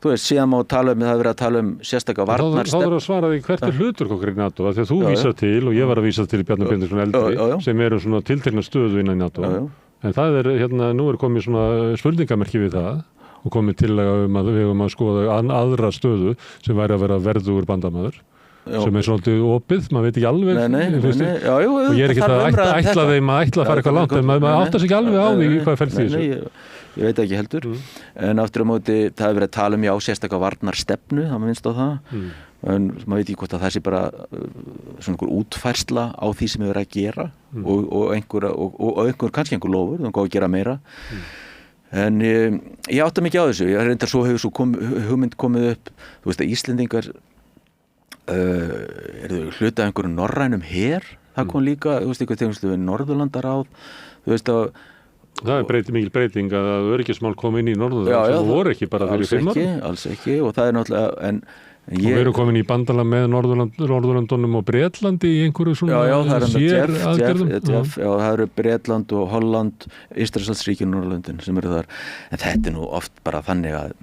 B: þú veist síðan má tala það verið að tala sérstaklega varnarstefnu
A: þá þarf að svara því hvert hlutverk okkar í NATO af því að þú vísar til og ég var að vísa til Bjarni Benediktsson eldri sem eru svona tiltekna stöðu innan NATO en það nú komið svona spurningamerki við það og komið tillaga að við höfum að skoða aðra stöðu sem væri að vera verðugur bandamaður sem svolítið opið, maður veit ekki alveg og ég ekki að ætla þeim að fara eitthvað langt en maður áttar sig ekki alveg á því hvað felst í þessu
B: Ég veit ekki heldur en aftur á móti það hefur verið að tala um sérstaklega varnarstefnu það maður minnst á það en maður veit ekki hvort að það sé bara svona einhver útfærsla á því sem við verið að gera og kannski einhver lofur þá að gera meira en ég átta mikið á þessu ég reyndar svo hefur svo hugmynd komið upp þú veist að Íslendingar eru hluta af einhverjum norrænum her það kom líka þú veist eitthvað tengslu við Norðurlandaráð þú veist að
A: það mikil breyting að öryggismál kom inn í Norðurlöndum sem voru ekki bara fyrir 5 árum
B: alls ekki og það náttúrulega
A: og við erum komin í bandalag með Norðurlöndunum og Bretlandi í einhverju svona sér aðgerðum
B: það eru Bretland og Holland Eystrasaltsríkin Norðurlöndin sem eru þar en þetta nú oft bara þannig að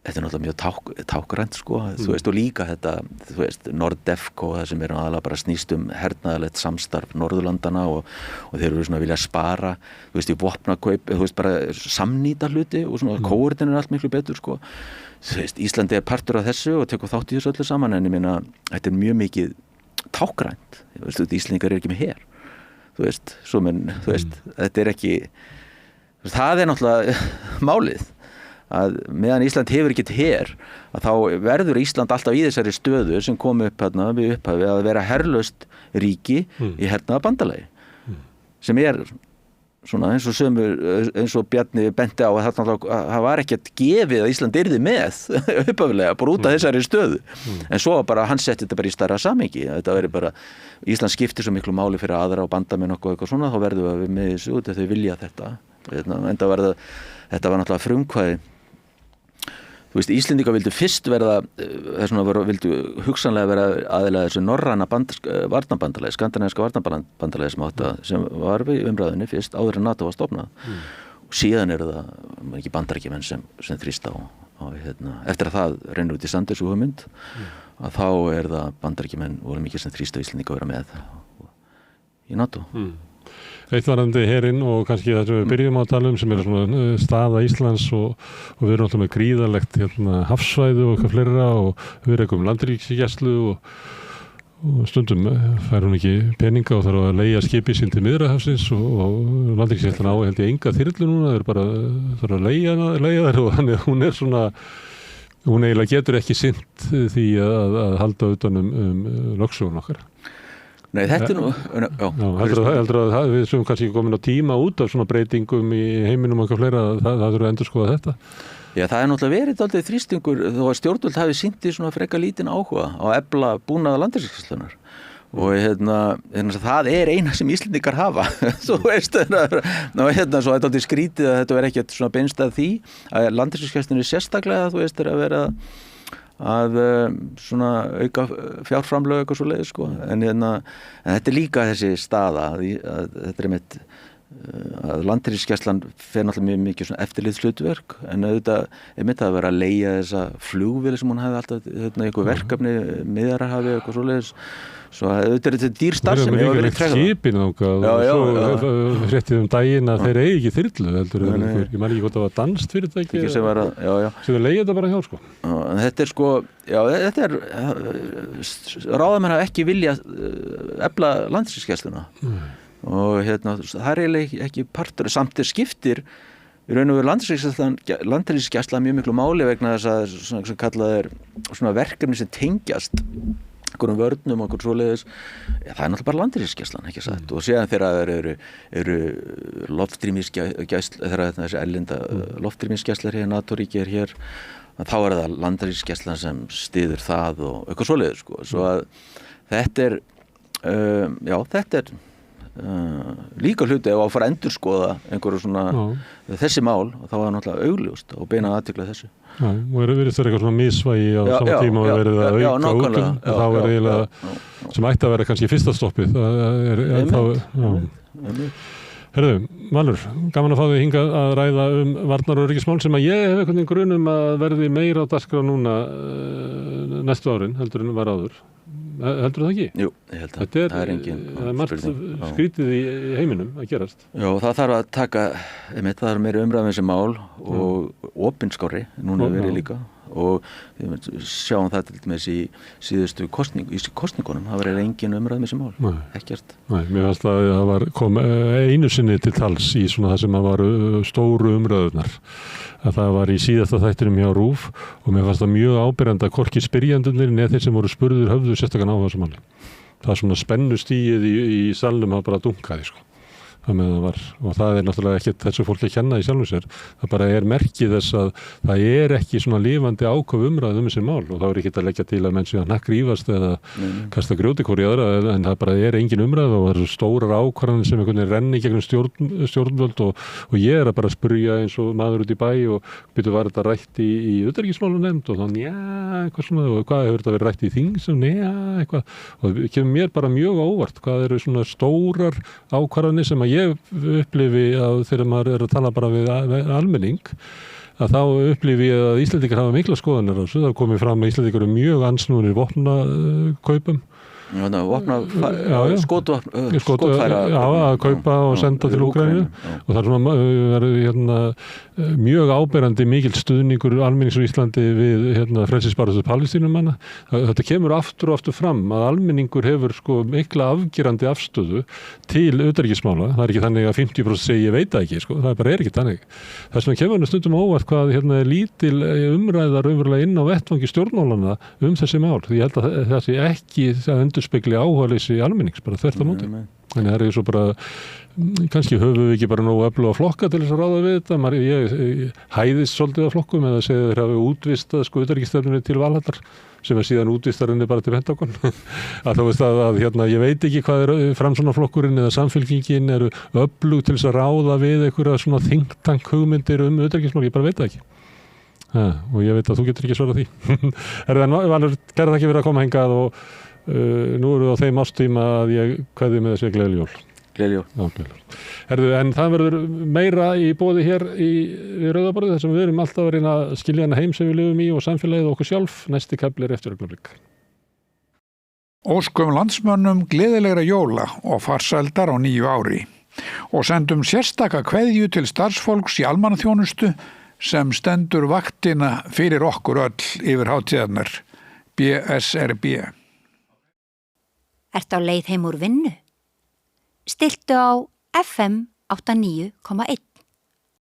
B: þetta náttúrulega mjög tákrænt sko þú veist og líka þetta þú veist Nordefco það sem aðalega bara snýst hernaðarlegt samstarf Norðurlandana og þeir eru svona að vilja spara þú veist í vopnakaup þú veist bara samnýta hluti og svona kóordin allt miklu betur sko þú veist Íslandi partur af þessu og tekur þátt í þessu öllu saman en ég meina þetta mjög mikið tákrænt þú veist Íslendingar ekki með her þú veist svo menn þú veist þetta ekki það náttúrulega málið að meðan Ísland hefur ekkert her að þá verður Ísland alltaf í þessari stöðu sem kom upp við upphafi að vera herlaust ríki í hernaðarbandalagi sem svona eins og Bjarni benti á að það var ekkert gefið að Ísland yrði með upphafilega bara út af þessari stöðu en svo bara hann setti þetta bara í stærra samhengi þetta verður bara Ísland skiptir svo miklu máli fyrir aðra og bandamenn og eitthvað svona þá verður við með þessu út ef þau vilja þetta þetta var náttúrulega frumkvæði þú veist, Íslendingar vildu fyrst vildu hugsanlega vera aðilega þessu norræna varnarbandalagi, skandinavíska varnarbandalagi sem var við umræðunni fyrst áður en NATO var stofnað og síðan það ekki Bandaríkjamenn sem þrýsta á eftir að það rennur út í sandi þessu hugmynd að þá það Bandaríkjamenn voru mikið sem þrýsta Íslendinga að vera með í NATO
A: Eitt varandi herinn og kannski það sem við byrjum að tala sem svona staða Íslands og við erum alltaf með gríðarlegt hafsvæði og eitthvað fleira og við erum eitthvað landríkisgæslu og stundum fær hún ekki peninga og þarf að leigja skipi sín til Miðjarðarhafsins og landríkisgæslan held ég enga þyrlu núna þarf að leigja þær og þannig að hún svona hún eiginlega getur ekki sinnt því að halda utan lögsögun okkar
B: Nei, þetta nú
A: heldur að við sem kannski komin á tíma út af svona breytingum í heiminum og eitthvað fleira það þurfa að endurskoða þetta
B: Já, það náttúrulega verið dálítið þrýstingur þó að stjórnvöld hafi sýnt í svona freka lítinn áhuga á að efla búnaða landhelgisgæslunnar og það eina sem Íslendingar hafa þú veist svo þetta er dálítið skrítið að þetta verið ekkert svona beinst að því að landhelgisgæslunni sérstaklega þú veist að vera að svona auka fjárframlög eitthvað svo leið sko en þetta er líka þessi staða að þetta einmitt að landhelgisgæslan fer náttúrulega mjög mikið svona eftirlitshlutverk en auðvitað einmitt að vera að leigja þessa flugvél sem hún hefði alltaf eitthvað verkefni Miðjarðarhafi eitthvað svo leiðis svo auðvitað er þetta dýr starfsemi
A: það er mikilvægt skipin og svo fréttið daginn að þeir eigi ekki þyrlu heldur ég man ekki hvort það var danskt fyrirtæki sem þeir leigja þetta bara hjá sko
B: þetta er sko þetta er ráðamenn hafa ekki vilja efla landhelgisgæsluna og það er eiginlega ekki partur, samt skiptir í raun og veru landhelgisgæslan mjög miklu máli vegna þess að svona sem kallað er svona verkefni sem tengjast einhverjum vörnum og einhverjum svoleiðis, það er náttúrulega bara landhelgisgæslan, ekki satt, og síðan þegar eru loftrýmisgæsla, þegar þessi erlenda loftrýmisgæslar hér, NATO-ríki hér, þá er það landhelgisgæslan sem styður það og eitthvað svoleiðis, sko, svo að þetta er þetta er líka hluti ef að fara að endurskoða einhverju svona þessi mál og þá er það náttúrulega augljóst og beina athygli að þessu.
A: Og verið þér eitthvað svona misvægi á sama tíma og verið að auka útlum og þá er eiginlega sem ætti að vera kannski fyrsta stoppið. Herðu, Valur, gaman að fá þig hingað að ræða varnar- og öryggismál sem að ég hef einhvern veginn grunum að verði meira á dagskrá núna næstu árin heldur en var áður. Heldur það ekki?
B: Jú, ég held að
A: það er engin margt skrítið í heiminum að gerast.
B: Já, það þarf að taka, það er meiri umræðum þessi mál og opinskári, núna verið líka og við sjáum það til dæmis í síðustu kosningunum, það var engin umræðum þessi mál, ekkert. Nei,
A: mér fannst að það kom einu sinni til tals í svona það sem að var stóru umræðunar. Að það var í síðasta þættinum hjá RÚV og mér fannst það mjög áberandi að hvorki spyrjandurnir neð þeir sem voru spurður höfðu sérstakann á þessu máli. Það svona spennustigið í salnum hafa bara dunkaði, sko. Og það er náttúrulega ekkert þessu fólki að kenna í sjálfum sér. Það bara er merkið þess að það er ekki svona lifandi áköf umræð þessi mál og þá er ekki að leggja til að menn sé að hnakkrífast eða kasta grjóti hvort í aðra en það bara er engin umræð og það eru stórar ákvarðanir sem einhvern veginn renni gegnum stjórnvöld og ég að bara spyrja eins og maður út í bæ og byrju var þetta rætt í utanríkismálanefnd og þá eitthvað svona og hvað hefur þetta verið rætt í þing eitthvað og kemur mér bara mjög á óvart hvað eru svona stórar ákvarðanir sem að ég upplifi að þegar maður er að tala bara við almenning að þá upplifi ég að Íslendingar hafa mikla skoðanir á þessu. Það komið fram að Íslendingar eru mjög ansnúnir vopnakaupum.
B: Skotfæra
A: að kaupa og senda til Úkraínu og það er svona mjög áberandi mikill stuðningur almennings á Íslandi við frelsisbaráttu Palestínumanna. Þetta kemur aftur og aftur fram að almenningur hefur sko mikla afgerandi afstöðu til utanríkismála. Það er ekki þannig að 50% segi ég veit það ekki, sko. Það bara er ekki þannig. Það sem kemur stundum óvart hvað er lítil umræða raunverulega inn á vettvangi stjórnmálanna þessi mál. Því ég held að það sé ekki að endurspegli áhugaleysi almennings, bara þvert á móti. Þannig það er svo bara, kannski höfum við ekki bara nógu öfluga flokka til þess að ráða við þetta. Ég hæðist svolítið af flokkum eða segja þeir hafi útvistað utanríkisstefnunni til Valhallar sem síðan útvistarinni bara til Pentagon. Að þá veist að ég veit ekki hvað er Framsóknarflokkurinn eða Samfylkingin eru öflug til þess að ráða við einhverja svona think tank hugmyndir utanríkismál, ég bara veit það ekki. Og ég veit að þú getur ekki svarað því. Valur, kæra þakki fyrir að koma hingað og nú eru við á þeim ástíma að ég kveðji með þessi gleðileg jól.
B: Gleðileg jól.
A: En það verður meira í boði hér í Rauðaborði þar sem við erum alltaf að reyna að skilja hana heim sem við lifum í og samfélagið og okkur sjálf. Næsti kafli er eftir augnablik.
C: Óskum landsmönnum gleðilegra jóla og farsældar á nýju ári og sendum sérstaka kveðju til starfsfólks í almannaþjónustu sem stendur vaktina fyrir okkur öll yfir hátíðarnar. BSRB.
D: Ertu á leið heim úr vinnu? Stilltu á FM 89,1.